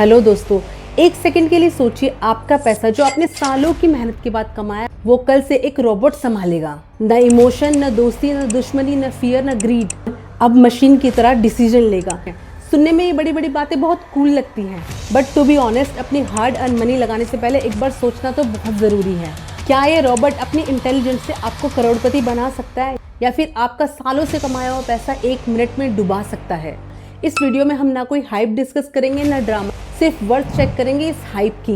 Hello दोस्तों, एक second के लिए सोचिए, आपका पैसा जो आपने सालों की मेहनत के बाद कमाया वो कल से एक रोबोट संभालेगा। न इमोशन, न दोस्ती, न दुश्मनी, न फियर, न ग्रीड। अब मशीन की तरह डिसीजन लेगा। सुनने में ये बड़ी बड़ी बातें बहुत कूल लगती हैं, बट टू बी ऑनेस्ट अपनी हार्ड अर्न मनी लगाने से पहले एक बार सोचना तो बहुत ज़रूरी है। क्या ये रोबोट अपनी इंटेलिजेंस से आपको करोड़पति बना सकता है, या फिर आपका सालों से कमाया हुआ पैसा एक मिनट में डुबा सकता है? इस वीडियो में हम ना कोई हाइप डिस्कस करेंगे ना ड्रामा, सिर्फ वर्थ चेक करेंगे इस हाइप की।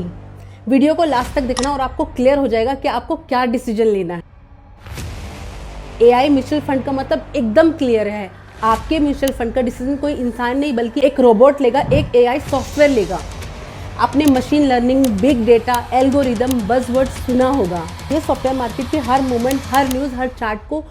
वीडियो को लास्ट तक देखना और आपको क्लियर हो जाएगा कि आपको क्या डिसीजन लेना है। एआई म्यूचुअल फंड का मतलब एकदम क्लियर है। आपके म्यूचुअल फंड का डिसीजन कोई इंसान नहीं बल्कि एक रोबोट लेगा, एक एआई सॉफ्टवेयर लेगा। आपने machine learning, big data, algorithm, buzzword सुना होगा। ये सॉफ्टवेयर मार्केट के हर मोमेंट, हर न्यूज़, हर चार्ट को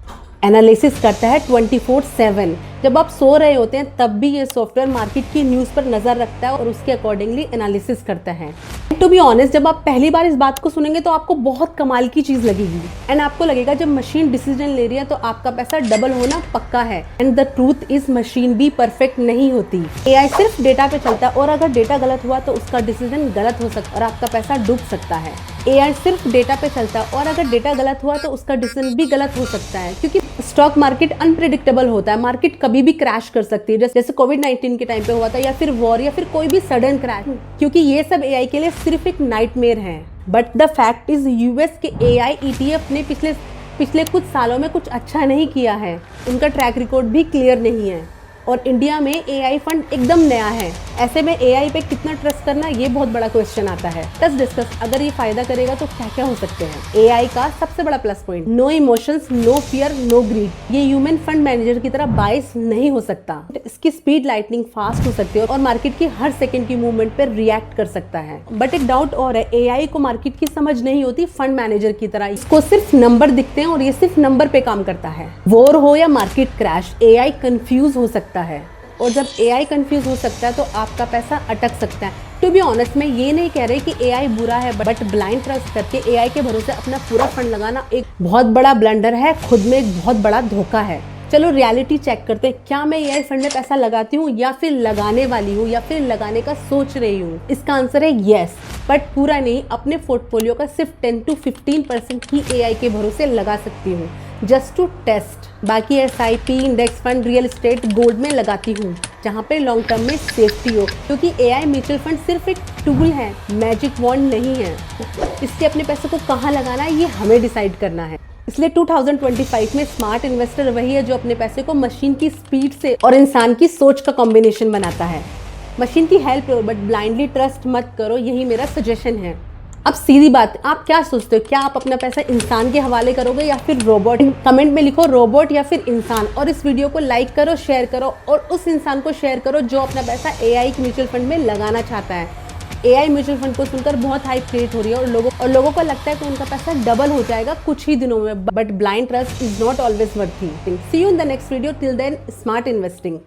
एनालिसिस करता है 24/7। जब आप सो रहे होते हैं तब भी ये सॉफ्टवेयर मार्केट की न्यूज़ पर नज़र रखता है और उसके अकॉर्डिंगली एनालिसिस करता है। टू बी ऑनेस्ट, जब आप पहली बार इस बात को सुनेंगे तो आपको बहुत कमाल की चीज़ लगेगी एंड आपको लगेगा जब मशीन डिसीजन ले रही है तो आपका पैसा डबल होना पक्का है। And the truth is machine भी परफेक्ट नहीं होती। एआई सिर्फ डेटा पे चलता है और अगर डेटा गलत हुआ तो उसका डिसीजन गलत हो सकता है और आपका पैसा डूब सकता है। एआई सिर्फ डेटा पे चलता है और अगर डेटा गलत हुआ तो उसका डिसीजन भी गलत हो सकता है, क्योंकि स्टॉक मार्केट अनप्रिडिक्टेबल होता है। मार्केट कभी भी क्रैश कर सकती है, जैसे कोविड-19 के टाइम पे हुआ था, या फिर वॉर, या फिर कोई भी सडन क्रैश, क्योंकि ये सब एआई के लिए सिर्फ एक नाइटमेयर है। But the fact is US के एआई ईटीएफ ने पिछले कुछ सालों में कुछ अच्छा नहीं किया है। उनका ट्रैक रिकॉर्ड भी क्लियर नहीं है और इंडिया में एआई फंड एकदम नया है। ऐसे में एआई पे कितना ट्रस्ट करना, ये बहुत बड़ा क्वेश्चन आता है। लेट्स डिस्कस, अगर ये फायदा करेगा तो क्या क्या हो सकते हैं। एआई का सबसे बड़ा plus point, no emotions, no fear, no greed. ये ह्यूमन फंड मैनेजर की तरह बायस नहीं हो सकता। इसकी स्पीड लाइटनिंग फास्ट हो सकती है और मार्केट की हर सेकेंड की मूवमेंट पर रिएक्ट कर सकता है। बट एक डाउट और है, एआई को मार्केट की समझ नहीं होती फंड मैनेजर की तरह। इसको सिर्फ नंबर दिखते हैं और ये सिर्फ नंबर पे काम करता है। वॉर हो या मार्केट क्रैश, एआई कंफ्यूज हो सकता है और जब एआई कंफ्यूज हो सकता है तो आपका पैसा अटक सकता है। टू बी ऑनेस्ट, मैं ये नहीं कह रही कि एआई बुरा है, बट ब्लाइंड ट्रस्ट करके एआई के भरोसे अपना पूरा फंड लगाना एक बहुत बड़ा ब्लंडर है, खुद में एक बहुत बड़ा धोखा है। चलो रियलिटी चेक करते हैं। क्या मैं एआई फंड में पैसा लगाती हूँ, या फिर लगाने वाली हूँ, या फिर लगाने का सोच रही हूँ? इसका आंसर है येस, बट पूरा नहीं। अपने पोर्टफोलियो का सिर्फ 10 to 15% ही एआई के भरोसे लगा सकती हूँ, जस्ट टू टेस्ट। बाकी SIP, index fund, real estate, gold में लगाती हूँ, जहाँ पे लॉन्ग टर्म में सेफ्टी हो, क्योंकि एआई म्यूचुअल फंड सिर्फ एक टूल है, मैजिक वॉन्ड नहीं है। इससे अपने पैसे को कहाँ लगाना है ये हमें डिसाइड करना है। इसलिए 2025 में स्मार्ट इन्वेस्टर वही है जो अपने पैसे को मशीन की स्पीड से और इंसान की सोच का कॉम्बिनेशन बनाता है। मशीन की help low but blindly trust मत करो, यही मेरा सजेशन है। अब सीधी बात, आप क्या सोचते हो? क्या आप अपना पैसा इंसान के हवाले करोगे या फिर रोबोट? कमेंट में लिखो रोबोट या फिर इंसान, और इस वीडियो को लाइक करो, शेयर करो और उस इंसान को शेयर करो जो अपना पैसा एआई म्यूचुअल फंड में लगाना चाहता है। एआई म्यूचुअल फंड को सुनकर बहुत हाइप क्रिएट हो रही है और लोगों को लगता है कि उनका पैसा डबल हो जाएगा कुछ ही दिनों में, but blind trust is not always worth it. See you in the next video, till then smart investing.